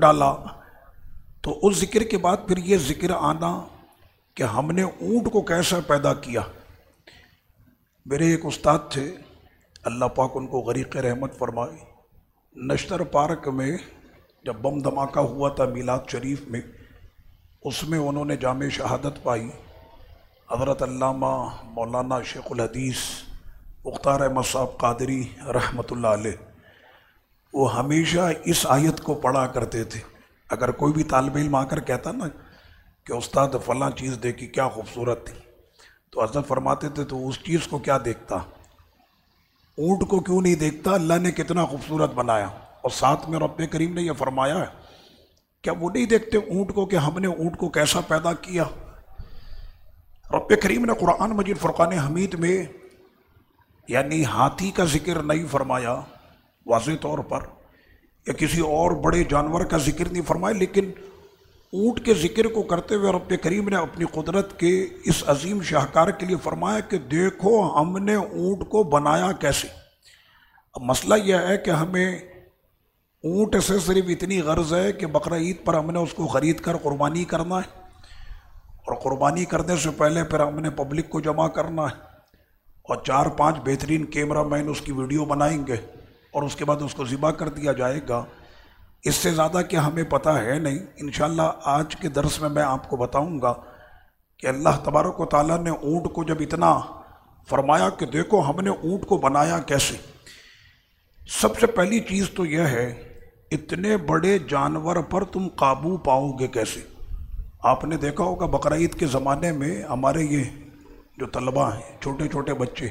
ڈالا تو اس ذکر کے بعد پھر یہ ذکر آنا کہ ہم نے اونٹ کو کیسا پیدا کیا۔ میرے ایک استاد تھے، اللہ پاک ان کو غریق رحمت فرمائے، نشتر پارک میں جب بم دھماکہ ہوا تھا میلاد شریف میں، اس میں انہوں نے جامع شہادت پائی۔ حضرت علامہ مولانا شیخ الحدیث مختار احمد صاحب قادری رحمۃ اللہ علیہ، وہ ہمیشہ اس آیت کو پڑھا کرتے تھے۔ اگر کوئی بھی طالب علم آ کر کہتا نا کہ استاد فلاں چیز دیکھی کیا خوبصورت تھی، تو حضرت فرماتے تھے تو اس چیز کو کیا دیکھتا، اونٹ کو کیوں نہیں دیکھتا، اللہ نے کتنا خوبصورت بنایا۔ اور ساتھ میں رب کریم نے یہ فرمایا ہے کیا وہ نہیں دیکھتے اونٹ کو کہ ہم نے اونٹ کو کیسا پیدا کیا۔ رب کریم نے قرآن مجید فرقان حمید میں یعنی ہاتھی کا ذکر نہیں فرمایا واضح طور پر، یا کسی اور بڑے جانور کا ذکر نہیں فرمایا، لیکن اونٹ کے ذکر کو کرتے ہوئے رب کریم نے اپنی قدرت کے اس عظیم شاہکار کے لیے فرمایا کہ دیکھو ہم نے اونٹ کو بنایا کیسے۔ اب مسئلہ یہ ہے کہ ہمیں اونٹ سے صرف اتنی غرض ہے کہ بقرہ عید پر ہم نے اس کو خرید کر قربانی کرنا ہے، اور قربانی کرنے سے پہلے پھر ہم نے پبلک کو جمع کرنا ہے، اور 4-5 بہترین کیمرہ مین اس کی ویڈیو بنائیں گے، اور اس کے بعد اس کو ذبح کر دیا جائے گا۔ اس سے زیادہ کہ ہمیں پتہ ہے نہیں۔ انشاءاللہ آج کے درس میں آپ کو بتاؤں گا کہ اللہ تبارک و تعالیٰ نے اونٹ کو جب اتنا فرمایا کہ دیکھو ہم نے اونٹ کو بنایا کیسے۔ سب سے پہلی چیز تو یہ ہے اتنے بڑے جانور پر تم قابو پاؤ گے کیسے۔ آپ نے دیکھا ہوگا بقرہ عید کے زمانے میں ہمارے یہ جو طلبہ ہیں، چھوٹے چھوٹے بچے،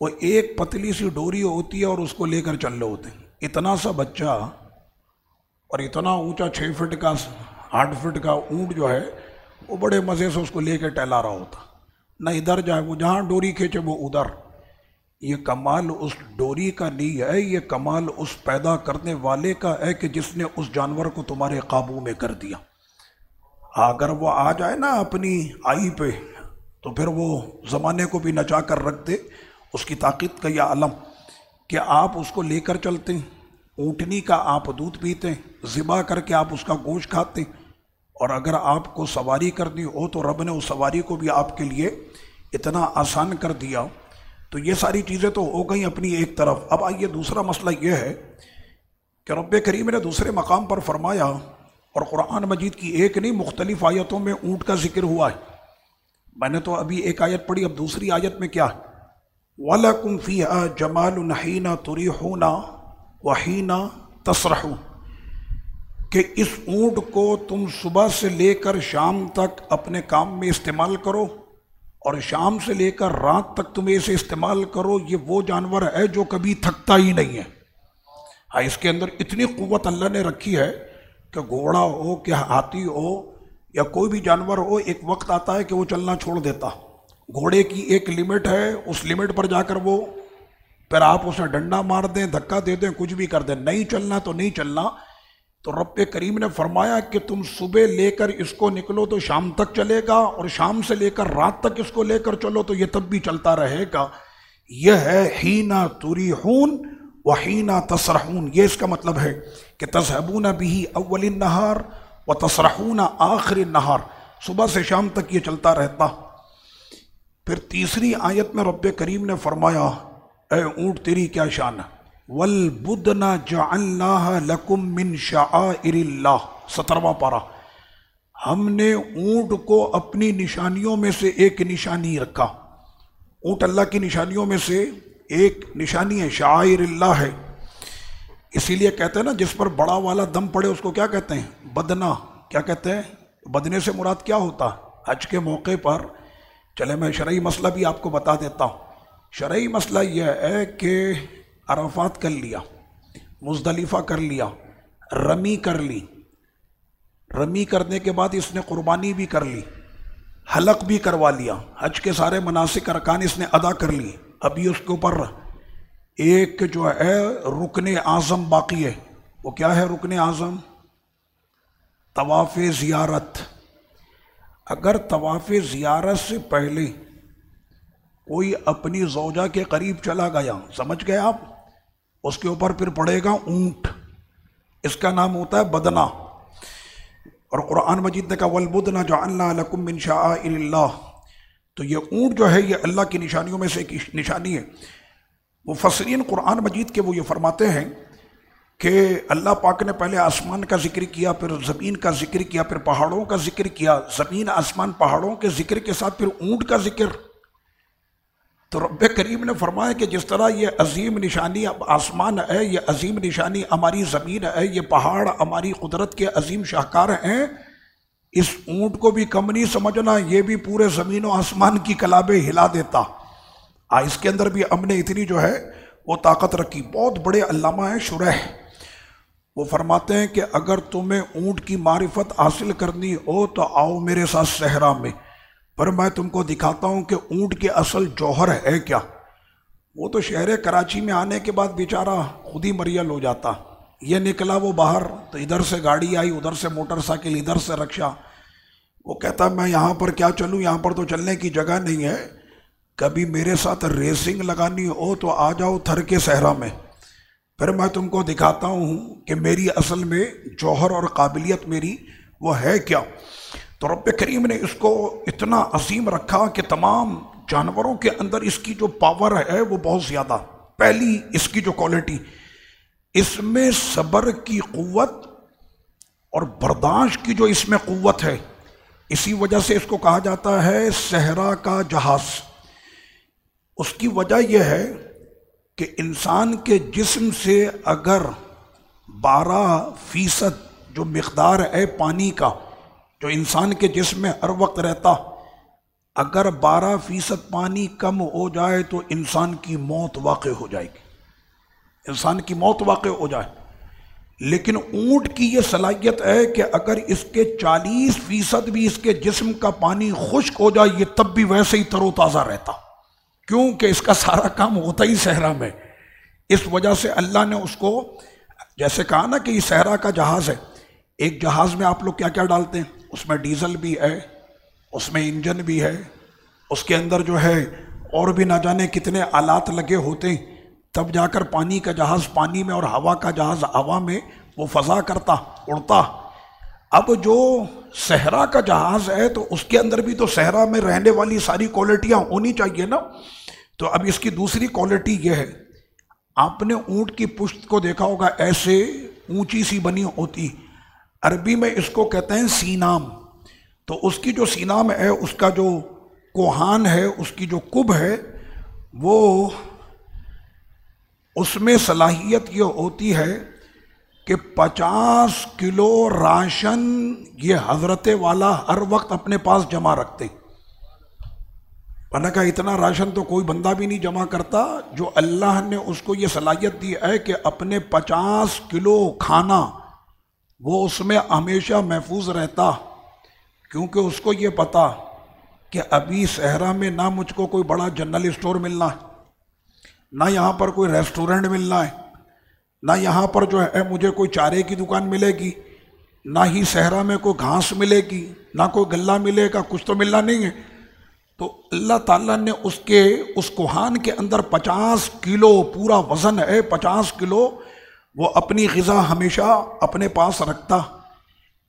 وہ ایک پتلی سی ڈوری ہوتی ہے اور اس کو لے کر چل رہے ہوتے ہیں۔ اتنا سا بچہ اور اتنا اونچا 6 فٹ کا 8 فٹ کا اونٹ جو ہے وہ بڑے مزے سے اس کو لے کے ٹہلا رہا ہوتا، نہ ادھر جائے، وہ جہاں ڈوری کھینچے وہ ادھر۔ یہ کمال اس ڈوری کا نہیں ہے، یہ کمال اس پیدا کرنے والے کا ہے کہ جس نے اس جانور کو تمہارے قابو میں کر دیا۔ اگر وہ آ جائے نا اپنی آئی پہ تو پھر وہ زمانے کو بھی نچا کر رکھ دے۔ اس کی طاقت کا یہ علم کہ آپ اس کو لے کر چلتے ہیں، اونٹنی کا آپ دودھ پیتے ہیں، ذبح کر کے آپ اس کا گوشت کھاتے ہیں، اور اگر آپ کو سواری کرنی ہو تو رب نے اس سواری کو بھی آپ کے لیے اتنا آسان کر دیا۔ تو یہ ساری چیزیں تو ہو گئیں اپنی ایک طرف۔ اب آئیے دوسرا مسئلہ یہ ہے کہ رب کریم نے دوسرے مقام پر فرمایا، اور قرآن مجید کی ایک نہیں مختلف آیتوں میں اونٹ کا ذکر ہوا ہے۔ میں نے تو ابھی ایک آیت پڑھی، اب دوسری آیت میں کیا ہے؟ وَلَكُمْ فِيهَا جَمَالٌ حِينَ تُرِيحُونَ وَحِينَ تَسْرَحُونَ، کہ اس اونٹ کو تم صبح سے لے کر شام تک اپنے کام میں استعمال کرو، اور شام سے لے کر رات تک تم اسے استعمال کرو۔ یہ وہ جانور ہے جو کبھی تھکتا ہی نہیں ہے۔ ہاں، اس کے اندر اتنی قوت اللہ نے رکھی ہے کہ گھوڑا ہو کہ ہاتھی ہو یا کوئی بھی جانور ہو، ایک وقت آتا ہے کہ وہ چلنا چھوڑ دیتا۔ گھوڑے کی ایک لمٹ ہے، اس لمٹ پر جا کر وہ پھر آپ اسے ڈنڈا مار دیں، دھکا دے دیں، کچھ بھی کر دیں، نہیں چلنا تو نہیں چلنا۔ تو رب کریم نے فرمایا کہ تم صبح لے کر اس کو نکلو تو شام تک چلے گا، اور شام سے لے کر رات تک اس کو لے کر چلو تو یہ تب بھی چلتا رہے گا۔ یہ ہے حین تریحون وحین تسرحون۔ یہ اس کا مطلب ہے کہ تذهبون به اول النہار وتسرحون آخر النہار، صبح سے شام تک یہ چلتا رہتا۔ پھر تیسری آیت میں رب کریم نے فرمایا اے اونٹ تیری کیا شان ہے، وَالْبُدْنَ جَعَلْنَاهَا لَكُمْ مِنْ شَعَائِرِ اللَّهِ، 17واں پارہ۔ ہم نے اونٹ کو اپنی نشانیوں میں سے ایک نشانی رکھا۔ اونٹ اللہ کی نشانیوں میں سے ایک نشانی ہے، شعائر اللہ ہے۔ اسی لیے کہتے ہیں نا جس پر بڑا والا دم پڑے اس کو کیا کہتے ہیں؟ بدنا۔ کیا کہتے ہیں؟ بدنے سے مراد کیا ہوتا ہے؟ حج کے موقع پر، چلے میں شرعی مسئلہ بھی آپ کو بتا دیتا ہوں۔ شرعی مسئلہ یہ ہے کہ عرفات کر لیا، مزدلفہ کر لیا، رمی کر لی، رمی کرنے کے بعد اس نے قربانی بھی کر لی، حلق بھی کروا لیا، حج کے سارے مناسک ارکان اس نے ادا کر لی۔ ابھی اس کے اوپر ایک جو ہے رکن اعظم باقی ہے۔ وہ کیا ہے رکن اعظم؟ طواف زیارت۔ اگر طواف زیارت سے پہلے کوئی اپنی زوجہ کے قریب چلا گیا، سمجھ گئے آپ، اس کے اوپر پھر پڑے گا اونٹ۔ اس کا نام ہوتا ہے بدنا. اور قرآن مجید نے کہا والبدن جعلنا لکم من شعائر اللہ. تو یہ اونٹ جو ہے یہ اللہ کی نشانیوں میں سے ایک نشانی ہے. مفسرین قرآن مجید کے وہ یہ فرماتے ہیں کہ اللہ پاک نے پہلے آسمان کا ذکر کیا، پھر زمین کا ذکر کیا، پھر پہاڑوں کا ذکر کیا. زمین، آسمان، پہاڑوں کے ذکر کے ساتھ پھر اونٹ کا ذکر. تو رب کریم نے فرمایا کہ جس طرح یہ عظیم نشانی آسمان ہے، یہ عظیم نشانی ہماری زمین ہے، یہ پہاڑ ہماری قدرت کے عظیم شاہکار ہیں، اس اونٹ کو بھی کم نہیں سمجھنا، یہ بھی پورے زمین و آسمان کی کلابیں ہلا دیتا. اس کے اندر بھی ہم نے اتنی جو ہے وہ طاقت رکھی. بہت بڑے علامہ ہیں شرح، وہ فرماتے ہیں کہ اگر تمہیں اونٹ کی معرفت حاصل کرنی ہو تو آؤ میرے ساتھ صحرا میں، پر میں تم کو دکھاتا ہوں کہ اونٹ کے اصل جوہر ہے کیا. وہ تو شہر کراچی میں آنے کے بعد بیچارہ خود ہی مریل ہو جاتا. یہ نکلا وہ باہر تو ادھر سے گاڑی آئی، ادھر سے موٹر سائیکل، ادھر سے رکشا. وہ کہتا میں یہاں پر کیا چلوں، یہاں پر تو چلنے کی جگہ نہیں ہے. کبھی میرے ساتھ ریسنگ لگانی ہو تو آ جاؤ تھر کے صحرا میں، پھر میں تم کو دکھاتا ہوں کہ میری اصل میں جوہر اور قابلیت میری وہ ہے کیا. تو رب کریم نے اس کو اتنا عظیم رکھا کہ تمام جانوروں کے اندر اس کی جو پاور ہے وہ بہت زیادہ. پہلی اس کی جو کوالٹی، اس میں صبر کی قوت اور برداشت کی جو اس میں قوت ہے، اسی وجہ سے اس کو کہا جاتا ہے صحرا کا جہاز. اس کی وجہ یہ ہے کہ انسان کے جسم سے اگر 12% جو مقدار ہے پانی کا جو انسان کے جسم میں ہر وقت رہتا، اگر 12% پانی کم ہو جائے تو انسان کی موت واقع ہو جائے گی، انسان کی موت واقع ہو جائے. لیکن اونٹ کی یہ صلاحیت ہے کہ اگر اس کے 40% بھی اس کے جسم کا پانی خشک ہو جائے یہ تب بھی ویسے ہی تر و تازہ رہتا، کیونکہ اس کا سارا کام ہوتا ہی صحرا میں. اس وجہ سے اللہ نے اس کو جیسے کہا نا کہ یہ صحرا کا جہاز ہے. ایک جہاز میں آپ لوگ کیا کیا ڈالتے ہیں، اس میں ڈیزل بھی ہے، اس میں انجن بھی ہے، اس کے اندر جو ہے اور بھی نہ جانے کتنے آلات لگے ہوتے ہیں، تب جا کر پانی کا جہاز پانی میں اور ہوا کا جہاز ہوا میں وہ فضا کرتا، اڑتا. اب جو صحرا کا جہاز ہے تو اس کے اندر بھی تو صحرا میں رہنے والی ساری کوالٹیاں ہونی چاہیے نا. تو اب اس کی دوسری کوالٹی یہ ہے، آپ نے اونٹ کی پشت کو دیکھا ہوگا ایسے اونچی سی بنی ہوتی، عربی میں اس کو کہتے ہیں سینام. تو اس کی جو سینام ہے، اس کا جو کوہان ہے، اس کی جو کب ہے، وہ اس میں صلاحیت یہ ہوتی ہے کہ 50 کلو راشن یہ حضرت والا ہر وقت اپنے پاس جمع رکھتے. میں نے کہا اتنا راشن تو کوئی بندہ بھی نہیں جمع کرتا. جو اللہ نے اس کو یہ صلاحیت دی ہے کہ اپنے 50 کلو کھانا وہ اس میں ہمیشہ محفوظ رہتا، کیونکہ اس کو یہ پتا کہ ابھی صحرا میں نہ مجھ کو کوئی بڑا جنرل اسٹور ملنا ہے، نہ یہاں پر کوئی ریسٹورنٹ ملنا ہے، نہ یہاں پر جو ہے مجھے کوئی چارے کی دکان ملے گی، نہ ہی صحرا میں کوئی گھاس ملے گی، نہ کوئی غلہ ملے گا، کچھ تو ملنا نہیں ہے. تو اللہ تعالیٰ نے اس کوہان کے اندر 50 کلو پورا وزن ہے، 50 کلو وہ اپنی غذا ہمیشہ اپنے پاس رکھتا.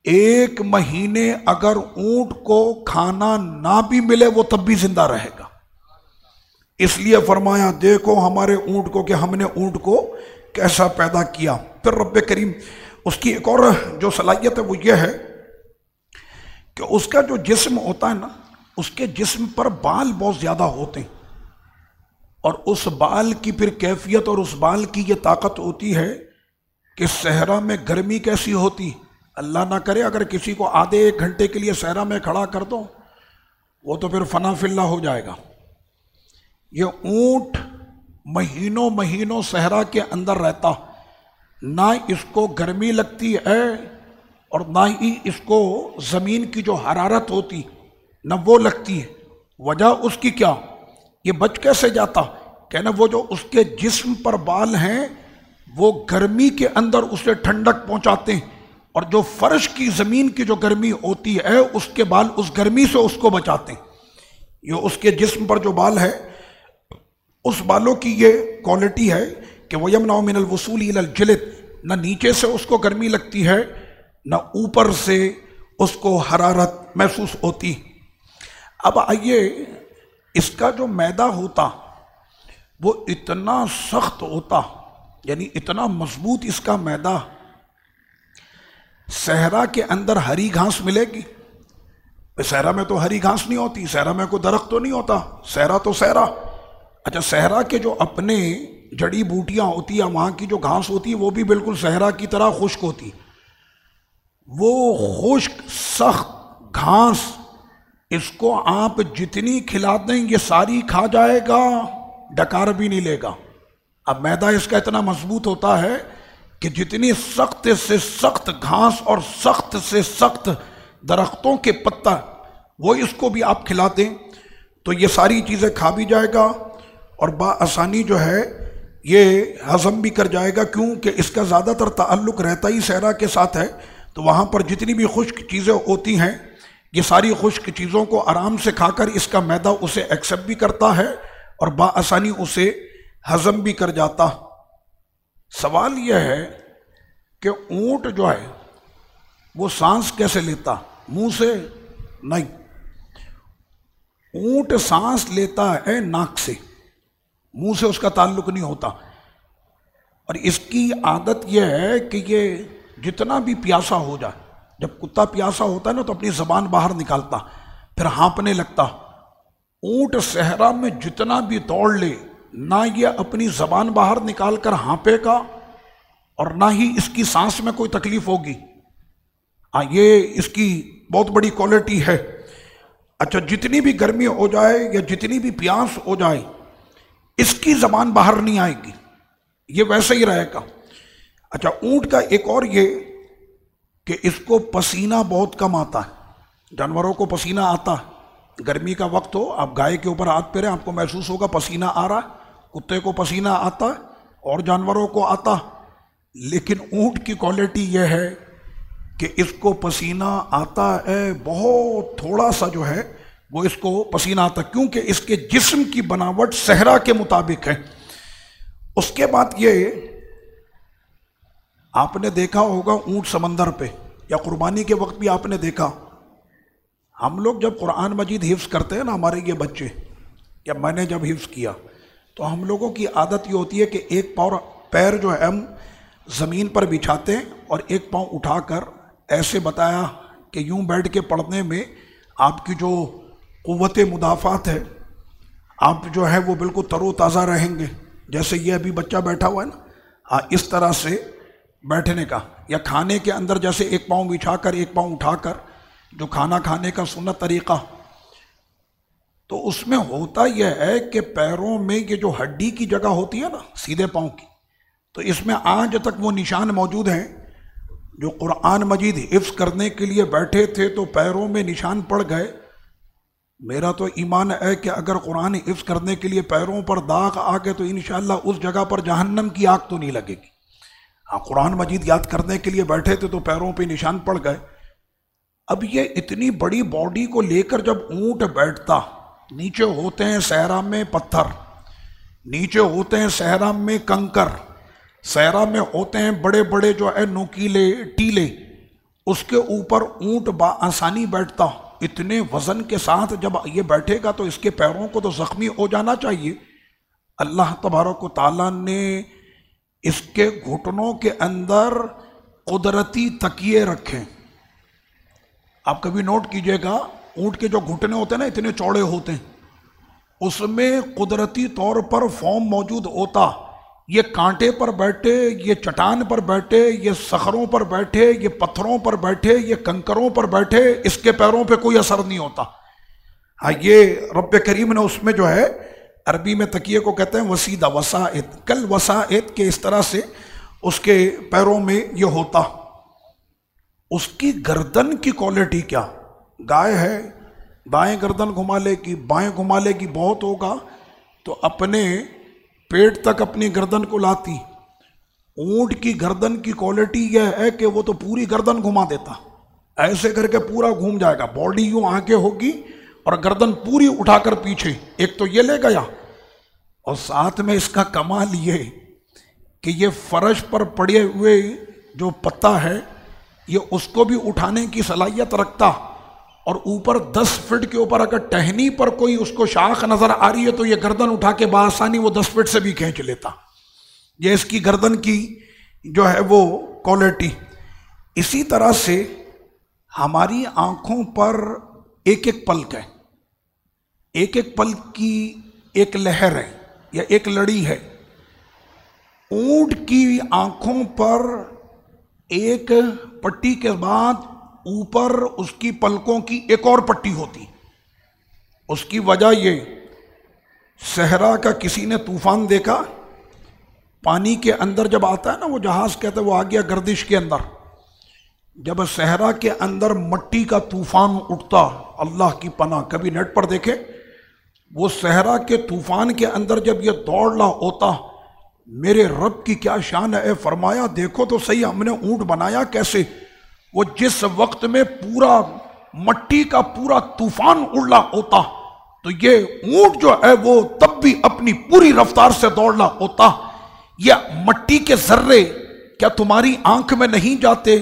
1 مہینے اگر اونٹ کو کھانا نہ بھی ملے وہ تب بھی زندہ رہے گا. اس لیے فرمایا دیکھو ہمارے اونٹ کو کہ ہم نے اونٹ کو کیسا پیدا کیا. پھر رب کریم اس کی ایک اور جو صلاحیت ہے وہ یہ ہے کہ اس کا جو جسم ہوتا ہے نا، اس کے جسم پر بال بہت زیادہ ہوتے ہیں، اور اس بال کی پھر کیفیت اور اس بال کی یہ طاقت ہوتی ہے کہ صحرا میں گرمی کیسی ہوتی. اللہ نہ کرے اگر کسی کو آدھے 1 گھنٹے کے لیے صحرا میں کھڑا کر دو وہ تو پھر فنا فی اللہ ہو جائے گا. یہ اونٹ مہینوں صحرا کے اندر رہتا، نہ اس کو گرمی لگتی ہے اور نہ ہی اس کو زمین کی جو حرارت ہوتی نہ وہ لگتی ہے. وجہ اس کی کیا، یہ بچ کیسے جاتا؟ کہنا وہ جو اس کے جسم پر بال ہیں وہ گرمی کے اندر اسے ٹھنڈک پہنچاتے ہیں، اور جو فرش کی زمین کی جو گرمی ہوتی ہے اس کے بال اس گرمی سے اس کو بچاتے ہیں. یہ اس کے جسم پر جو بال ہے اس بالوں کی یہ کوالٹی ہے کہ وَيَمْنَعُ مِنَ الْوُصُولِ إِلَى الْجِلْدِ، نہ نیچے سے اس کو گرمی لگتی ہے نہ اوپر سے اس کو حرارت محسوس ہوتی۔ اب آئیے، اس کا جو میدہ ہوتا وہ اتنا سخت ہوتا، یعنی اتنا مضبوط اس کا میدہ، صحرا کے اندر ہری گھاس ملے گی؟ صحرا میں تو ہری گھاس نہیں ہوتی، صحرا میں کوئی درخت تو نہیں ہوتا، صحرا تو صحرا۔ اچھا، صحرا کے جو اپنے جڑی بوٹیاں ہوتی ہیں، وہاں کی جو گھاس ہوتی ہے وہ بھی بالکل صحرا کی طرح خشک ہوتی۔ وہ خشک سخت گھاس اس کو آپ جتنی کھلا دیں یہ ساری کھا جائے گا، ڈکار بھی نہیں لے گا۔ اب میدہ اس کا اتنا مضبوط ہوتا ہے کہ جتنی سخت سے سخت گھاس اور سخت سے سخت درختوں کے پتا وہ اس کو بھی آپ کھلا دیں تو یہ ساری چیزیں کھا بھی جائے گا اور بآسانی جو ہے یہ ہضم بھی کر جائے گا، کیونکہ اس کا زیادہ تر تعلق رہتا ہی صحرا کے ساتھ ہے۔ تو وہاں پر جتنی بھی خشک چیزیں ہوتی ہیں یہ ساری خشک چیزوں کو آرام سے کھا کر اس کا میدہ اسے ایکسیپٹ بھی کرتا ہے اور بآسانی اسے ہضم بھی کر جاتا۔ سوال یہ ہے کہ اونٹ جو ہے وہ سانس کیسے لیتا؟ منہ سے نہیں، اونٹ سانس لیتا ہے ناک سے، منہ سے اس کا تعلق نہیں ہوتا۔ اور اس کی عادت یہ ہے کہ یہ جتنا بھی پیاسا ہو جائے، جب کتا پیاسا ہوتا ہے نا تو اپنی زبان باہر نکالتا، پھر ہانپنے لگتا۔ اونٹ صحرا میں جتنا بھی دوڑ لے، نہ یہ اپنی زبان باہر نکال کر ہانپے گا اور نہ ہی اس کی سانس میں کوئی تکلیف ہوگی۔ یہ اس کی بہت بڑی کوالٹی ہے۔ اچھا، جتنی بھی گرمی ہو جائے یا جتنی بھی پیاس ہو جائے اس کی زبان باہر نہیں آئے گی، یہ ویسے ہی رہے گا۔ اچھا، اونٹ کا ایک اور یہ کہ اس کو پسینہ بہت کم آتا ہے۔ جانوروں کو پسینہ آتا ہے، گرمی کا وقت ہو، آپ گائے کے اوپر ہاتھ پھیریں آپ کو محسوس ہوگا پسینہ آ رہا ہے، کتے کو پسینہ آتا ہے اور جانوروں کو آتا، لیکن اونٹ کی کوالٹی یہ ہے کہ اس کو پسینہ آتا ہے بہت تھوڑا سا جو ہے وہ اس کو پسینہ آتا، کیونکہ اس کے جسم کی بناوٹ صحرا کے مطابق ہے۔ اس کے بعد یہ آپ نے دیکھا ہوگا اونٹ سمندر پہ یا قربانی کے وقت بھی آپ نے دیکھا، ہم لوگ جب قرآن مجید حفظ کرتے ہیں نا، ہمارے یہ بچے یا میں نے جب حفظ کیا تو ہم لوگوں کی عادت یہ ہوتی ہے کہ ایک پیر جو ہے ہم زمین پر بچھاتے ہیں اور ایک پاؤں اٹھا کر ایسے بتایا کہ یوں بیٹھ کے پڑھنے میں آپ کی جو قوت مدافعت ہے، آپ جو ہے وہ بالکل تر و تازہ رہیں گے، جیسے یہ ابھی بچہ بیٹھا ہوا ہے نا، اس طرح سے بیٹھنے کا، یا کھانے کے اندر جیسے ایک پاؤں بچھا کر ایک پاؤں اٹھا کر جو کھانا کھانے کا سنت طریقہ، تو اس میں ہوتا یہ ہے کہ پیروں میں یہ جو ہڈی کی جگہ ہوتی ہے نا سیدھے پاؤں کی، تو اس میں آج تک وہ نشان موجود ہیں۔ جو قرآن مجید حفظ کرنے کے لیے بیٹھے تھے تو پیروں میں نشان پڑ گئے۔ میرا تو ایمان ہے کہ اگر قرآن حفظ کرنے کے لیے پیروں پر داغ آ گئے تو انشاءاللہ اس جگہ پر جہنم کی آگ تو نہیں لگے گی۔ قرآن مجید یاد کرنے کے لیے بیٹھے تھے تو پیروں پہ نشان پڑ گئے۔ اب یہ اتنی بڑی باڈی کو لے کر جب اونٹ بیٹھتا، نیچے ہوتے ہیں صحرا میں پتھر، نیچے ہوتے ہیں صحرا میں کنکر، صحرا میں ہوتے ہیں بڑے بڑے جو ہے نوکیلے ٹیلے، اس کے اوپر اونٹ بآسانی بیٹھتا۔ اتنے وزن کے ساتھ جب یہ بیٹھے گا تو اس کے پیروں کو تو زخمی ہو جانا چاہیے۔ اللہ تبارک و تعالیٰ نے اس کے گھٹنوں کے اندر قدرتی تکیے رکھے۔ آپ کبھی نوٹ کیجئے گا، اونٹ کے جو گھٹنے ہوتے ہیں نا اتنے چوڑے ہوتے ہیں، اس میں قدرتی طور پر فوم موجود ہوتا۔ یہ کانٹے پر بیٹھے، یہ چٹان پر بیٹھے، یہ صخروں پر بیٹھے، یہ پتھروں پر بیٹھے، یہ کنکروں پر بیٹھے، اس کے پیروں پہ کوئی اثر نہیں ہوتا۔ یہ رب کریم نے اس میں جو ہے عربی میں تکیے کو کہتے ہیں وسیدہ، وسائد، کل وسائد کے اس طرح سے اس کے پیروں میں یہ ہوتا۔ اس کی گردن کی کوالٹی کیا، گائے ہے دائیں گردن گھما لے گی، بائیں گھما لے گی، بہت ہوگا تو اپنے پیٹ تک اپنی گردن کو لاتی۔ اونٹ کی گردن کی کوالٹی یہ ہے کہ وہ تو پوری گردن گھما دیتا، ایسے کر کے پورا گھوم جائے گا، باڈی یوں آگے ہوگی اور گردن پوری اٹھا کر پیچھے، ایک تو یہ لے گیا، اور ساتھ میں اس کا کمال یہ کہ یہ فرش پر پڑے ہوئے جو پتا ہے یہ اس کو بھی اٹھانے کی صلاحیت رکھتا، اور اوپر 10 فٹ کے اوپر اگر ٹہنی پر کوئی اس کو شاخ نظر آ رہی ہے تو یہ گردن اٹھا کے بآسانی وہ 10 فٹ سے بھی کھینچ لیتا۔ یہ اس کی گردن کی جو ہے وہ کوالٹی۔ اسی طرح سے ہماری آنکھوں پر ایک ایک پلک ہے، ایک ایک پلک کی ایک لہر ہے یا ایک لڑی ہے۔ اونٹ کی آنکھوں پر ایک پٹی کے بعد اوپر اس کی پلکوں کی ایک اور پٹی ہوتی۔ اس کی وجہ یہ، صحرا کا کسی نے طوفان دیکھا، پانی کے اندر جب آتا ہے نا وہ جہاز کہتے ہیں وہ آ گیا گردش کے اندر، جب صحرا کے اندر مٹی کا طوفان اٹھتا، اللہ کی پناہ، کبھی نیٹ پر دیکھے، وہ صحرا کے طوفان کے اندر جب یہ دوڑ رہا ہوتا، میرے رب کی کیا شان ہے، فرمایا دیکھو تو صحیح ہم نے اونٹ بنایا کیسے۔ وہ جس وقت میں پورا مٹی کا پورا طوفان اڑ رہا ہوتا تو یہ اونٹ جو ہے وہ تب بھی اپنی پوری رفتار سے دوڑ رہا ہوتا۔ یہ مٹی کے ذرے کیا تمہاری آنکھ میں نہیں جاتے؟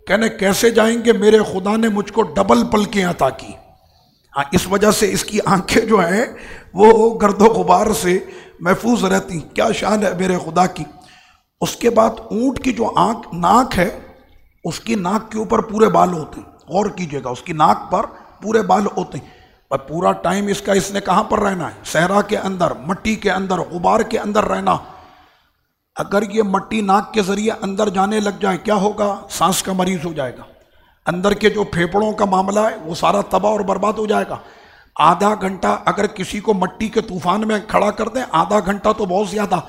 کہنے کیسے جائیں گے، میرے خدا نے مجھ کو ڈبل پلکیں عطا کی۔ اس وجہ سے اس کی آنکھیں جو ہیں وہ گرد و غبار سے محفوظ رہتی۔ کیا شان ہے میرے خدا کی۔ اس کے بعد اونٹ کی جو ناک ہے، اس کی ناک کے اوپر پورے بال ہوتے ہیں، غور کیجئے گا، اس کی ناک پر پورے بال ہوتے ہیں، اور پورا ٹائم اس نے کہاں پر رہنا ہے؟ صحرا کے اندر، مٹی کے اندر، غبار کے اندر رہنا۔ اگر یہ مٹی ناک کے ذریعے اندر جانے لگ جائے کیا ہوگا؟ سانس کا مریض ہو جائے گا، اندر کے جو پھیپڑوں کا معاملہ ہے وہ سارا تباہ اور برباد ہو جائے گا۔ آدھا گھنٹہ اگر کسی کو مٹی کے طوفان میں کھڑا کر دیں، آدھا گھنٹہ تو بہت زیادہ،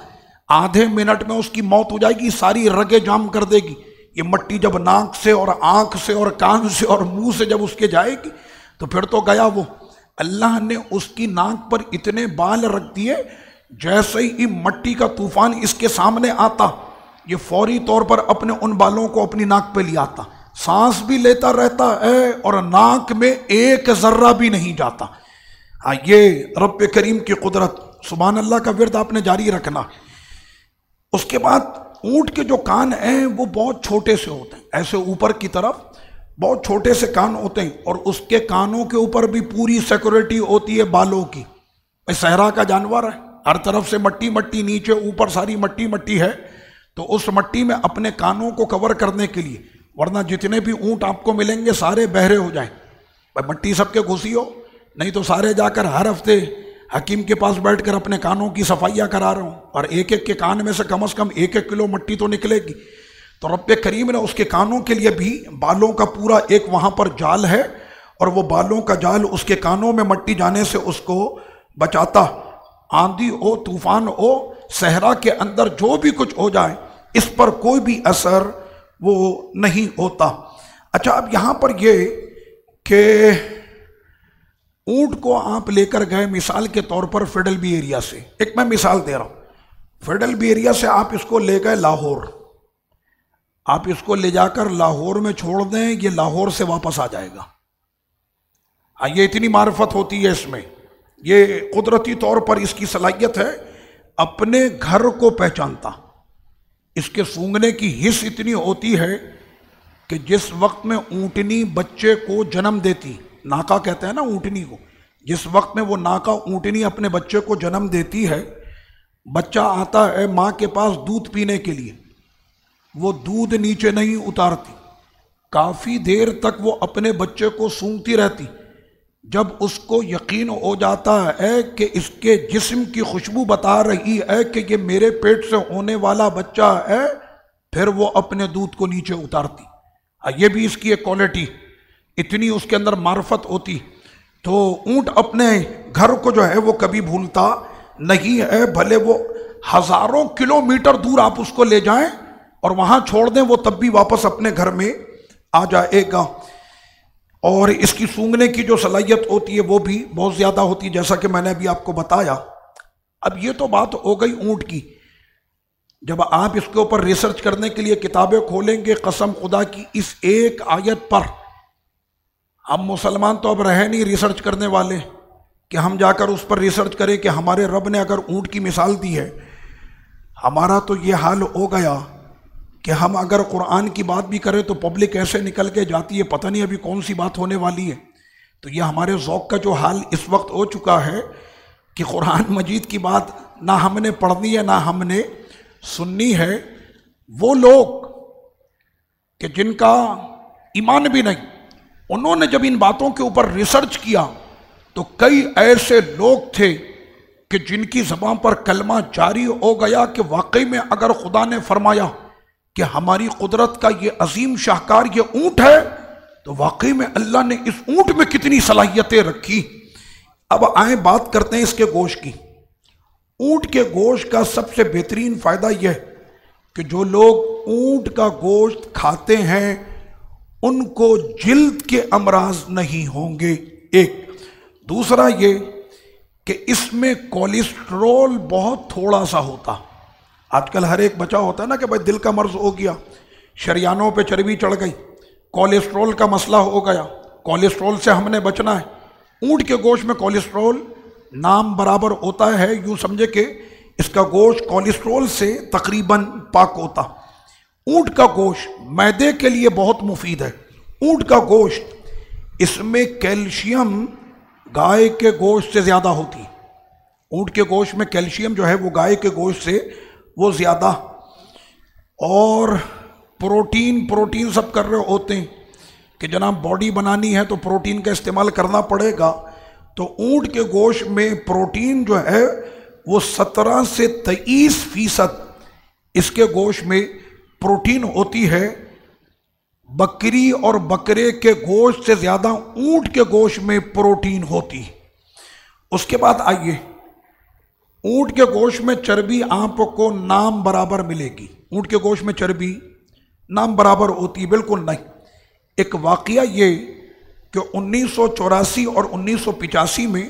آدھے منٹ میں اس کی موت ہو جائے گی، ساری رگیں جام کر دے گی۔ یہ مٹی جب ناک سے اور آنکھ سے اور کان سے اور منہ سے جب اس کے جائے گی تو پھر تو گیا وہ۔ اللہ نے اس کی ناک پر اتنے بال رکھ دیے، جیسے ہی مٹی کا طوفان اس کے سامنے آتا یہ فوری طور پر اپنے ان بالوں کو اپنی ناک پہ لے آتا، سانس بھی لیتا رہتا ہے اور ناک میں ایک ذرہ بھی نہیں جاتا۔ ہاں، یہ رب کریم کی قدرت، سبحان اللہ کا ورد آپ نے جاری رکھنا۔ اس کے بعد اونٹ کے جو کان ہیں وہ بہت چھوٹے سے ہوتے ہیں، ایسے اوپر کی طرف بہت چھوٹے سے کان ہوتے ہیں، اور اس کے کانوں کے اوپر بھی پوری سیکورٹی ہوتی ہے بالوں کی۔ صحرا کا جانور ہے، ہر طرف سے مٹی مٹی، نیچے اوپر ساری مٹی مٹی ہے، تو اس مٹی میں اپنے کانوں کو کور کرنے کے لیے، ورنہ جتنے بھی اونٹ آپ کو ملیں گے سارے بہرے ہو جائیں، مٹی سب کے گھسی ہو، نہیں تو سارے جا کر ہر ہفتے حکیم کے پاس بیٹھ کر اپنے کانوں کی صفائیاں کرا رہا ہوں، اور ایک ایک کے کان میں سے کم از کم 1 کلو مٹی تو نکلے گی۔ تو رب کریم نے اس کے کانوں کے لیے بھی بالوں کا پورا ایک وہاں پر جال ہے، اور وہ بالوں کا جال اس کے کانوں میں مٹی جانے سے اس کو بچاتا۔ آندھی ہو، طوفان ہو، صحرا کے اندر جو بھی کچھ ہو جائے اس پر کوئی بھی اثر وہ نہیں ہوتا۔ اچھا، اب یہاں پر یہ کہ اونٹ کو آپ لے کر گئے مثال کے طور پر فیڈل بی ایریا سے، ایک میں مثال دے رہا ہوں، فیڈل بی ایریا سے آپ اس کو لے گئے لاہور، آپ اس کو لے جا کر لاہور میں چھوڑ دیں، یہ لاہور سے واپس آ جائے گا۔ یہ اتنی معرفت ہوتی ہے اس میں، یہ قدرتی طور پر اس کی صلاحیت ہے، اپنے گھر کو پہچانتا، اس کے سونگنے کی حس اتنی ہوتی ہے کہ جس وقت میں اونٹنی بچے کو جنم دیتی، ناکا کہتے ہیں نا اونٹنی کو، جس وقت میں وہ ناکا اونٹنی اپنے بچے کو جنم دیتی ہے، بچہ آتا ہے ماں کے پاس دودھ پینے کے لیے، وہ دودھ نیچے نہیں اتارتی، کافی دیر تک وہ اپنے بچے کو سونگتی رہتی، جب اس کو یقین ہو جاتا ہے کہ اس کے جسم کی خوشبو بتا رہی ہے کہ یہ میرے پیٹ سے ہونے والا بچہ ہے، پھر وہ اپنے دودھ کو نیچے اتارتی۔ یہ بھی اس کی ایک کوالٹی، اتنی اس کے اندر معرفت ہوتی۔ تو اونٹ اپنے گھر کو جو ہے وہ کبھی بھولتا نہیں ہے، بھلے وہ ہزاروں کلومیٹر دور آپ اس کو لے جائیں اور وہاں چھوڑ دیں، وہ تب بھی واپس اپنے گھر میں آ جائے گا۔ اور اس کی سونگنے کی جو صلاحیت ہوتی ہے وہ بھی بہت زیادہ ہوتی ہے، جیسا کہ میں نے ابھی آپ کو بتایا۔ اب یہ تو بات ہو گئی اونٹ کی، جب آپ اس کے اوپر ریسرچ کرنے کے لیے کتابیں کھولیں گے، قسم خدا کی اس ایک آیت پر، ہم مسلمان تو اب رہے نہیں ریسرچ کرنے والے کہ ہم جا کر اس پر ریسرچ کریں کہ ہمارے رب نے اگر اونٹ کی مثال دی ہے، ہمارا تو یہ حال ہو گیا کہ ہم اگر قرآن کی بات بھی کریں تو پبلک ایسے نکل کے جاتی ہے، پتہ نہیں ابھی کون سی بات ہونے والی ہے۔ تو یہ ہمارے ذوق کا جو حال اس وقت ہو چکا ہے کہ قرآن مجید کی بات نہ ہم نے پڑھنی ہے نہ ہم نے سننی ہے۔ وہ لوگ کہ جن کا ایمان بھی نہیں، انہوں نے جب ان باتوں کے اوپر ریسرچ کیا تو کئی ایسے لوگ تھے کہ جن کی زبان پر کلمہ جاری ہو گیا کہ واقعی میں اگر خدا نے فرمایا کہ ہماری قدرت کا یہ عظیم شاہکار یہ اونٹ ہے تو واقعی میں اللہ نے اس اونٹ میں کتنی صلاحیتیں رکھی۔ اب آئیں بات کرتے ہیں اس کے گوشت کی۔ اونٹ کے گوشت کا سب سے بہترین فائدہ یہ کہ جو لوگ اونٹ کا گوشت کھاتے ہیں ان کو جلد کے امراض نہیں ہوں گے، ایک۔ دوسرا یہ کہ اس میں کولیسٹرول بہت تھوڑا سا ہوتا۔ آج کل ہر ایک بچہ ہوتا ہے نا کہ بھائی دل کا مرض ہو گیا، شریانوں پہ چربی چڑھ گئی، کولیسٹرول کا مسئلہ ہو گیا، کولیسٹرول سے ہم نے بچنا ہے۔ اونٹ کے گوشت میں کولیسٹرول نام برابر ہوتا ہے، یوں سمجھے کہ اس کا گوشت کولیسٹرول سے تقریباً پاک ہوتا۔ اونٹ کا گوشت معدے کے لیے بہت مفید ہے۔ اونٹ کا گوشت اس میں کیلشیم گائے کے گوشت سے زیادہ ہوتی ہے۔ اونٹ کے گوشت میں کیلشیم جو ہے وہ گائے کے گوشت سے وہ زیادہ، اور پروٹین سب کر رہے ہوتے ہیں کہ جناب باڈی بنانی ہے تو پروٹین کا استعمال کرنا پڑے گا، تو اونٹ کے گوشت میں پروٹین جو ہے وہ 17 سے 23% اس کے گوشت میں پروٹین ہوتی ہے۔ بکری اور بکرے کے گوشت سے زیادہ اونٹ کے گوشت میں پروٹین ہوتی۔ اس کے بعد آئیے، اونٹ کے گوشت میں چربی آپ کو نام برابر ملے گی۔ اونٹ کے گوشت میں چربی نام برابر ہوتی بالکل نہیں۔ ایک واقعہ یہ کہ 1984 اور 1985 میں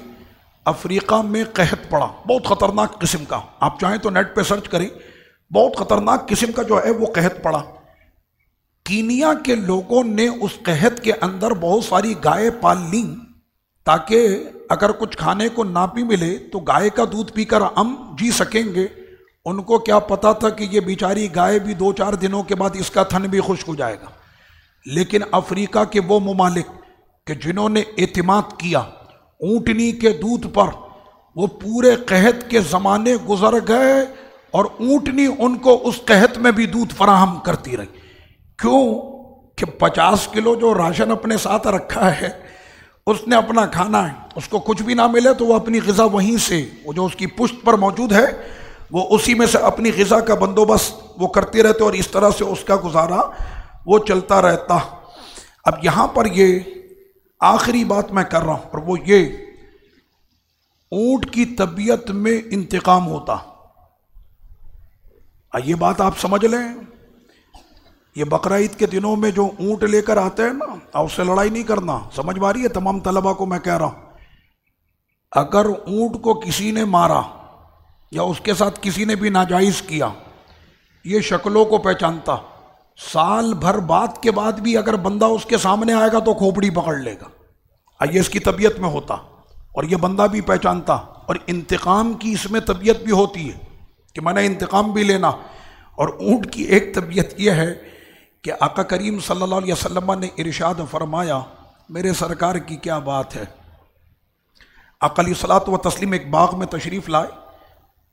افریقہ میں قحط پڑا، بہت خطرناک قسم کا، آپ چاہیں تو نیٹ پہ سرچ کریں، بہت خطرناک قسم کا جو ہے وہ قحط پڑا۔ کینیا کے لوگوں نے اس قحط کے اندر بہت ساری گائے پال لیں تاکہ اگر کچھ کھانے کو نہ بھی ملے تو گائے کا دودھ پی کر ہم جی سکیں گے۔ ان کو کیا پتا تھا کہ یہ بیچاری گائے بھی 2-4 دنوں کے بعد اس کا تھن بھی خشک ہو جائے گا۔ لیکن افریقہ کے وہ ممالک کہ جنہوں نے اعتماد کیا اونٹنی کے دودھ پر، وہ پورے قحط کے زمانے گزر گئے اور اونٹنی ان کو اس قحط میں بھی دودھ فراہم کرتی رہی۔ کیوں کہ 50 کلو جو راشن اپنے ساتھ رکھا ہے اس نے اپنا کھانا ہے، اس کو کچھ بھی نہ ملے تو وہ اپنی غذا وہیں سے، وہ جو اس کی پشت پر موجود ہے وہ اسی میں سے اپنی غذا کا بندوبست وہ کرتے رہتے اور اس طرح سے اس کا گزارا وہ چلتا رہتا۔ اب یہاں پر یہ آخری بات میں کر رہا ہوں اور وہ یہ، اونٹ کی طبیعت میں انتقام ہوتا۔ یہ بات آپ سمجھ لیں، یہ بقرعید کے دنوں میں جو اونٹ لے کر آتے ہیں نا، اس سے لڑائی نہیں کرنا۔ سمجھ میں آ رہی ہے تمام طلبہ کو میں کہہ رہا ہوں، اگر اونٹ کو کسی نے مارا یا اس کے ساتھ کسی نے بھی ناجائز کیا، یہ شکلوں کو پہچانتا، سال بھر بعد کے بعد بھی اگر بندہ اس کے سامنے آئے گا تو کھوپڑی پکڑ لے گا۔ یہ اس کی طبیعت میں ہوتا اور یہ بندہ بھی پہچانتا، اور انتقام کی اس میں طبیعت بھی ہوتی ہے کہ میں نے انتقام بھی لینا۔ اور اونٹ کی ایک طبیعت یہ ہے کہ آقا کریم صلی اللہ علیہ وسلم نے ارشاد فرمایا، میرے سرکار کی کیا بات ہے، آقا علیہ الصلوۃ والتسلیم ایک باغ میں تشریف لائے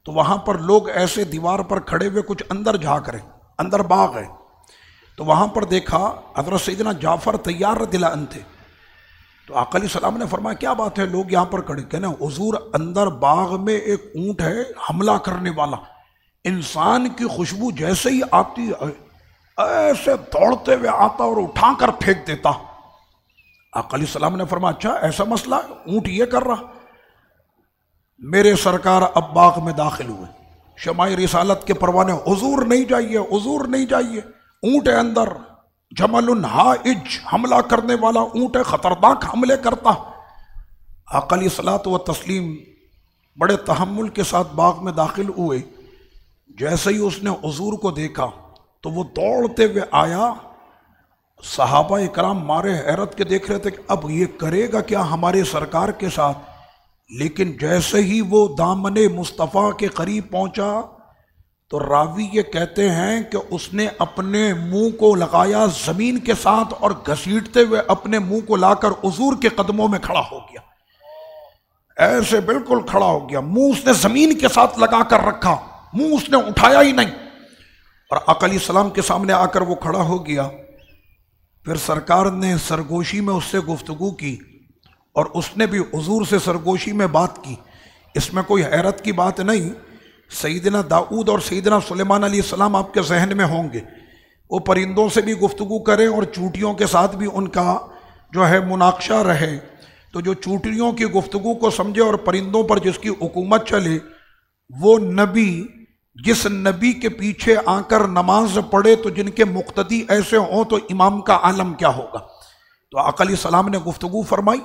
تو وہاں پر لوگ ایسے دیوار پر کھڑے ہوئے کچھ اندر جھانک رہے، اندر باغ ہے، تو وہاں پر دیکھا حضرت سیدنا جعفر طیار رضی اللہ عنہ تھے۔ تو آقا علیہ السلام نے فرمایا کیا بات ہے، لوگ یہاں پر کھڑے، کہنا حضور اندر باغ میں ایک اونٹ ہے حملہ کرنے والا، انسان کی خوشبو جیسے ہی آتی ایسے دوڑتے ہوئے آتا اور اٹھا کر پھینک دیتا۔ آقا علیہ السلام نے فرمایا اچھا ایسا مسئلہ ہے، اونٹ یہ کر رہا۔ میرے سرکار اب باغ میں داخل ہوئے، شمع رسالت کے پروانے، حضور نہیں جائیے، حضور نہیں جائیے، اونٹ ہے اندر، جمل ہائج، حملہ کرنے والا اونٹ ہے، خطرناک حملے کرتا۔ آقا علیہ الصلوۃ والتسلیم بڑے تحمل کے ساتھ باغ میں داخل ہوئے، جیسے ہی اس نے حضور کو دیکھا تو وہ دوڑتے ہوئے آیا۔ صحابہ اکرام مارے حیرت کے دیکھ رہے تھے کہ اب یہ کرے گا کیا ہمارے سرکار کے ساتھ، لیکن جیسے ہی وہ دامن مصطفیٰ کے قریب پہنچا تو راوی یہ کہتے ہیں کہ اس نے اپنے منہ کو لگایا زمین کے ساتھ اور گھسیٹتے ہوئے اپنے منہ کو لا کر حضور کے قدموں میں کھڑا ہو گیا، ایسے بالکل کھڑا ہو گیا، منہ اس نے زمین کے ساتھ لگا کر رکھا، منہ اس نے اٹھایا ہی نہیں، اور آقا علیہ السلام کے سامنے آ کر وہ کھڑا ہو گیا۔ پھر سرکار نے سرگوشی میں اس سے گفتگو کی اور اس نے بھی حضور سے سرگوشی میں بات کی۔ اس میں کوئی حیرت کی بات نہیں، سیدنا داؤد اور سیدنا سلیمان علیہ السلام آپ کے ذہن میں ہوں گے، وہ پرندوں سے بھی گفتگو کریں اور چونٹیوں کے ساتھ بھی ان کا جو ہے مناقشہ رہے، تو جو چونٹیوں کی گفتگو کو سمجھے اور پرندوں پر جس کی حکومت چلے، وہ نبی جس نبی کے پیچھے آ کر نماز پڑھے تو جن کے مقتدی ایسے ہوں تو امام کا عالم کیا ہوگا۔ تو آقا علیہ السلام نے گفتگو فرمائی،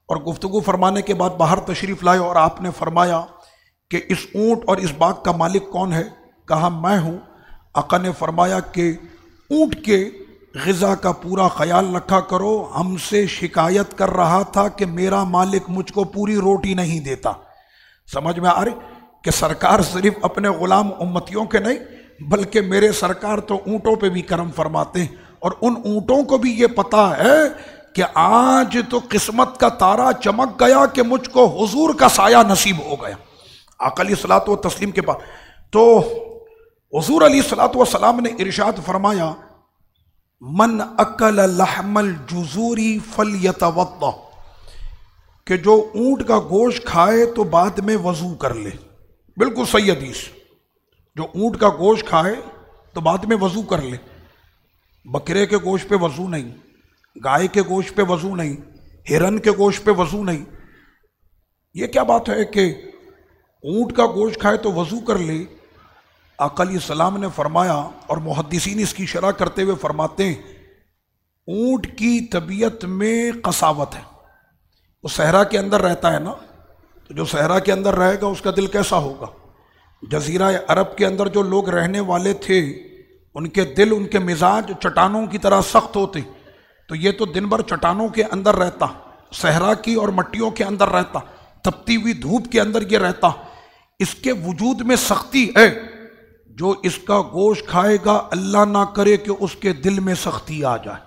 اور گفتگو فرمانے کے بعد باہر تشریف لائے اور آپ نے فرمایا کہ اس اونٹ اور اس باغ کا مالک کون ہے؟ کہا میں ہوں۔ آقا نے فرمایا کہ اونٹ کے غذا کا پورا خیال رکھا کرو، ہم سے شکایت کر رہا تھا کہ میرا مالک مجھ کو پوری روٹی نہیں دیتا۔ سمجھ میں آ رہی کہ سرکار صرف اپنے غلام امتیوں کے نہیں بلکہ میرے سرکار تو اونٹوں پہ بھی کرم فرماتے ہیں، اور ان اونٹوں کو بھی یہ پتا ہے کہ آج تو قسمت کا تارا چمک گیا کہ مجھ کو حضور کا سایہ نصیب ہو گیا۔ آقا علیہ الصلوۃ والتسلیم کے بعد تو حضور علیہ الصلوۃ والسلام نے ارشاد فرمایا، من اکل لحم الجزور فلیتوضا، کہ جو اونٹ کا گوشت کھائے تو بعد میں وضو کر لے۔ بالکل صحیح حدیث، جو اونٹ کا گوشت کھائے تو بعد میں وضو کر لے۔ بکرے کے گوشت پہ وضو نہیں، گائے کے گوشت پہ وضو نہیں، ہرن کے گوشت پہ وضو نہیں۔ یہ کیا بات ہے کہ اونٹ کا گوشت کھائے تو وضو کر لے؟ آقا علیہ السلام نے فرمایا، اور محدثین اس کی شرح کرتے ہوئے فرماتے ہیں، اونٹ کی طبیعت میں قساوت ہے، وہ صحرا کے اندر رہتا ہے نا، تو جو صحرا کے اندر رہے گا اس کا دل کیسا ہوگا؟ جزیرہ عرب کے اندر جو لوگ رہنے والے تھے ان کے دل، ان کے مزاج چٹانوں کی طرح سخت ہوتے، تو یہ تو دن بھر چٹانوں کے اندر رہتا، صحرا کی اور مٹیوں کے اندر رہتا، تپتی ہوئی دھوپ کے اندر یہ رہتا، اس کے وجود میں سختی ہے۔ جو اس کا گوشت کھائے گا اللہ نہ کرے کہ اس کے دل میں سختی آ جائے،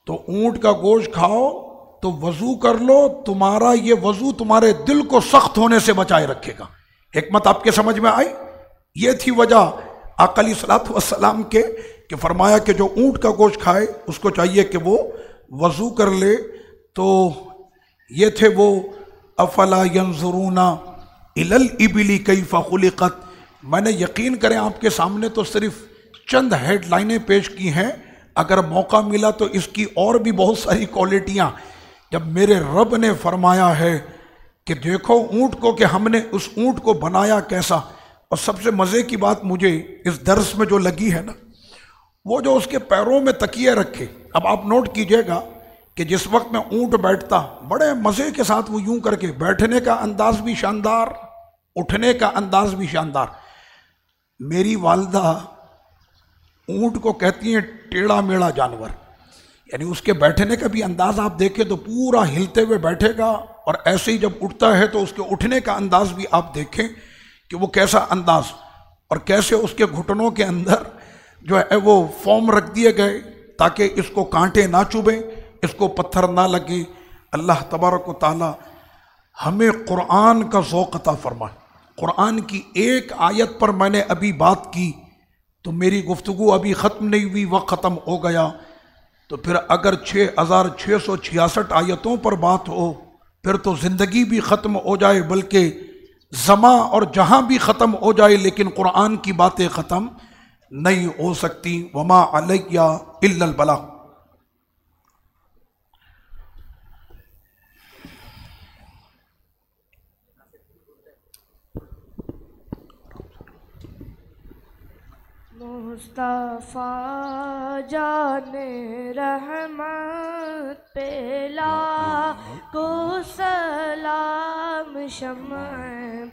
تو اونٹ کا گوشت کھاؤ تو وضو کر لو، تمہارا یہ وضو تمہارے دل کو سخت ہونے سے بچائے رکھے گا۔ حکمت آپ کے سمجھ میں آئی؟ یہ تھی وجہ آقا علیہ الصلوۃ والسلام کے کہ فرمایا کہ جو اونٹ کا گوشت کھائے اس کو چاہیے کہ وہ وضو کر لے۔ تو یہ تھے وہ افلا ینظرون الی الابل کیف خلقت۔ میں نے یقین کریں آپ کے سامنے تو صرف چند ہیڈ لائنیں پیش کی ہیں، اگر موقع ملا تو اس کی اور بھی بہت ساری کوالٹیاں، جب میرے رب نے فرمایا ہے کہ دیکھو اونٹ کو کہ ہم نے اس اونٹ کو بنایا کیسا۔ اور سب سے مزے کی بات مجھے اس درس میں جو لگی ہے نا، وہ جو اس کے پیروں میں تکیے رکھے۔ اب آپ نوٹ کیجئے گا کہ جس وقت میں اونٹ بیٹھتا بڑے مزے کے ساتھ وہ یوں کر کے بیٹھنے کا انداز بھی شاندار، اٹھنے کا انداز بھی شاندار۔ میری والدہ اونٹ کو کہتی ہیں ٹیڑھا میڑھا جانور، یعنی اس کے بیٹھنے کا بھی انداز آپ دیکھیں تو پورا ہلتے ہوئے بیٹھے گا، اور ایسے ہی جب اٹھتا ہے تو اس کے اٹھنے کا انداز بھی آپ دیکھیں کہ وہ کیسا انداز، اور کیسے اس کے گھٹنوں کے اندر جو ہے وہ فوم رکھ دیے گئے تاکہ اس کو کانٹے نہ چبھیں، اس کو پتھر نہ لگے۔ اللہ تبارک و تعالی ہمیں قرآن کا ذوق عطا فرمائے۔ قرآن کی ایک آیت پر میں نے ابھی بات کی تو میری گفتگو ابھی ختم نہیں ہوئی، وقت ختم ہو گیا، تو پھر اگر 6666 آیتوں پر بات ہو پھر تو زندگی بھی ختم ہو جائے، بلکہ زماں اور جہاں بھی ختم ہو جائے، لیکن قرآن کی باتیں ختم نہیں ہو سکتی۔ وما علیہ الا البلاغ۔ مصطفیٰ جان رحمت پہ لاکھوں سلام، شمع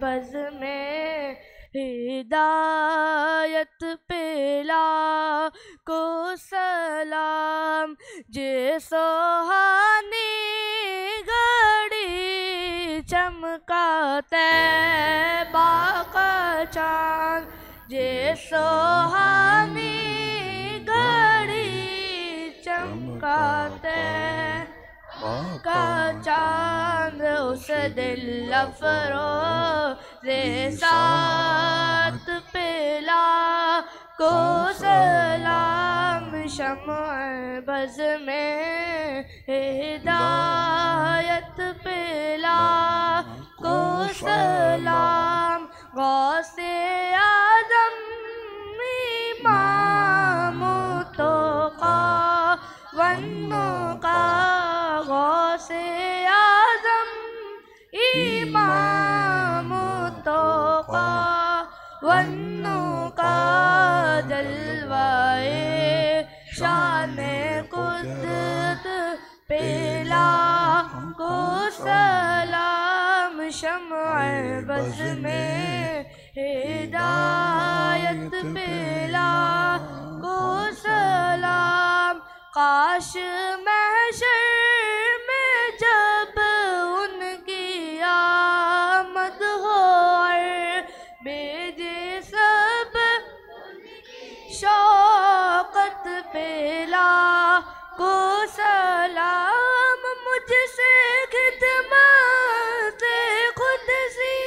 بز میں ہدایت پہ لاکھوں سلام، جے سوہانی گھڑی چمکا طیبہ کا چاند جس سہانی گھڑی چمکا طیبہ کا چاند اس دل افروز سات پلا کو سلام شمع بز میں ہدایت پلا کو سلام غوث اعظم امام التقی والنقی غوث اعظم امام التقی والنقی جلوائے شان قدرت پلا کو سلام شمع بز میں ہدایت پلا کو سلام کاش محشر میں جب ان کی آمد ہو بھیجے سب شوقت پلا کو سلام مجھ سے خدمت خود سی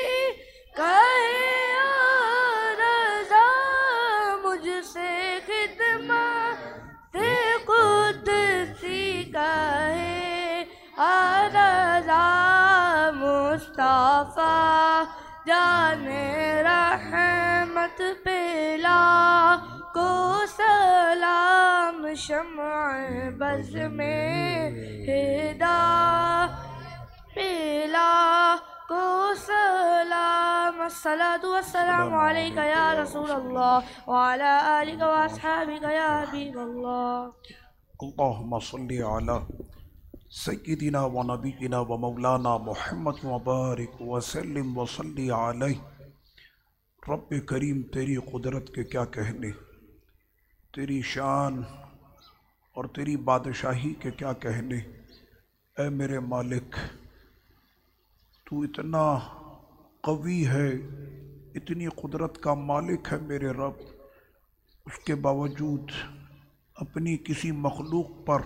کہے رضا مجھ سے خدمت خود سی کہے رضا مصطفیٰ جان رحمت پلا کو سلام شمع بز میں ہدایت پلا کو سلام الصلاة والسلام علیکہ یا رسول اللہ وعلی آلکہ واصحابکہ یا حبیب اللہ اللہم صلی علی سیدنا و نبینا و مولانا محمد مبارک وسلم وصلی علیہ رب کریم تیری قدرت کے کیا کہنے، تیری شان اور تیری بادشاہی کے کیا کہنے۔ اے میرے مالک تو اتنا قوی ہے، اتنی قدرت کا مالک ہے میرے رب، اس کے باوجود اپنی کسی مخلوق پر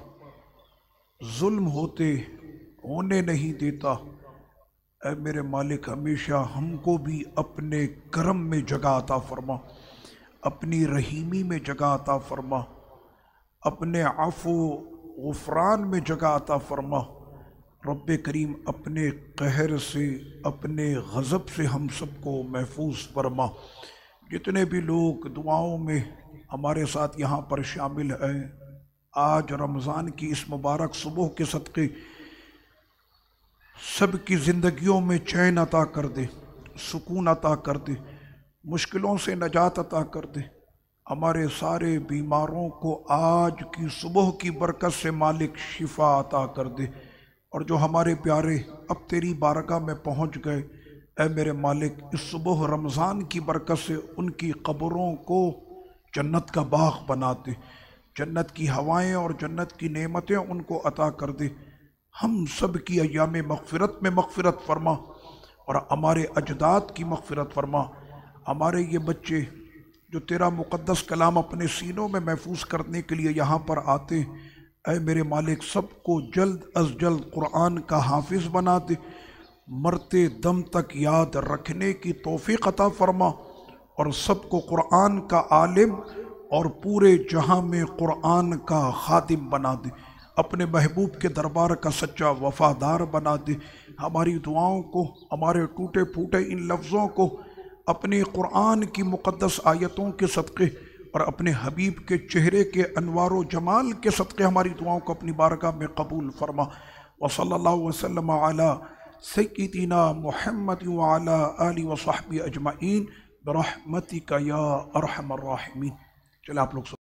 ظلم ہونے نہیں دیتا۔ اے میرے مالک ہمیشہ ہم کو بھی اپنے کرم میں جگہ عطا فرما، اپنی رحیمی میں جگہ عطا فرما، اپنے عفو غفران میں جگہ عطا فرما۔ رب کریم اپنے قہر سے، اپنے غضب سے ہم سب کو محفوظ فرما۔ جتنے بھی لوگ دعاؤں میں ہمارے ساتھ یہاں پر شامل ہیں، آج رمضان کی اس مبارک صبح کے صدقے سب کی زندگیوں میں چین عطا کر دے، سکون عطا کر دے، مشکلوں سے نجات عطا کر دے۔ ہمارے سارے بیماروں کو آج کی صبح کی برکت سے مالک شفا عطا کر دے، اور جو ہمارے پیارے اب تیری بارگاہ میں پہنچ گئے، اے میرے مالک اس صبح رمضان کی برکت سے ان کی قبروں کو جنت کا باغ بنا دے، جنت کی ہوائیں اور جنت کی نعمتیں ان کو عطا کر دے۔ ہم سب کی ایام مغفرت میں مغفرت فرما، اور ہمارے اجداد کی مغفرت فرما۔ ہمارے یہ بچے جو تیرا مقدس کلام اپنے سینوں میں محفوظ کرنے کے لیے یہاں پر آتے، اے میرے مالک سب کو جلد از جلد قرآن کا حافظ بنا دے، مرتے دم تک یاد رکھنے کی توفیق عطا فرما، اور سب کو قرآن کا عالم اور پورے جہاں میں قرآن کا خادم بنا دے، اپنے محبوب کے دربار کا سچا وفادار بنا دے۔ ہماری دعاؤں کو، ہمارے ٹوٹے پھوٹے ان لفظوں کو اپنے قرآن کی مقدس آیتوں کے صدقے اور اپنے حبیب کے چہرے کے انوار و جمال کے صدقے ہماری دعاؤں کو اپنی بارگاہ میں قبول فرما۔ وصلی اللہ وسلم علی سیدنا محمد وعلی آلہ وصحبہ اجمعین برحمتک یا ارحم الراحمین۔ چلے آپ لوگ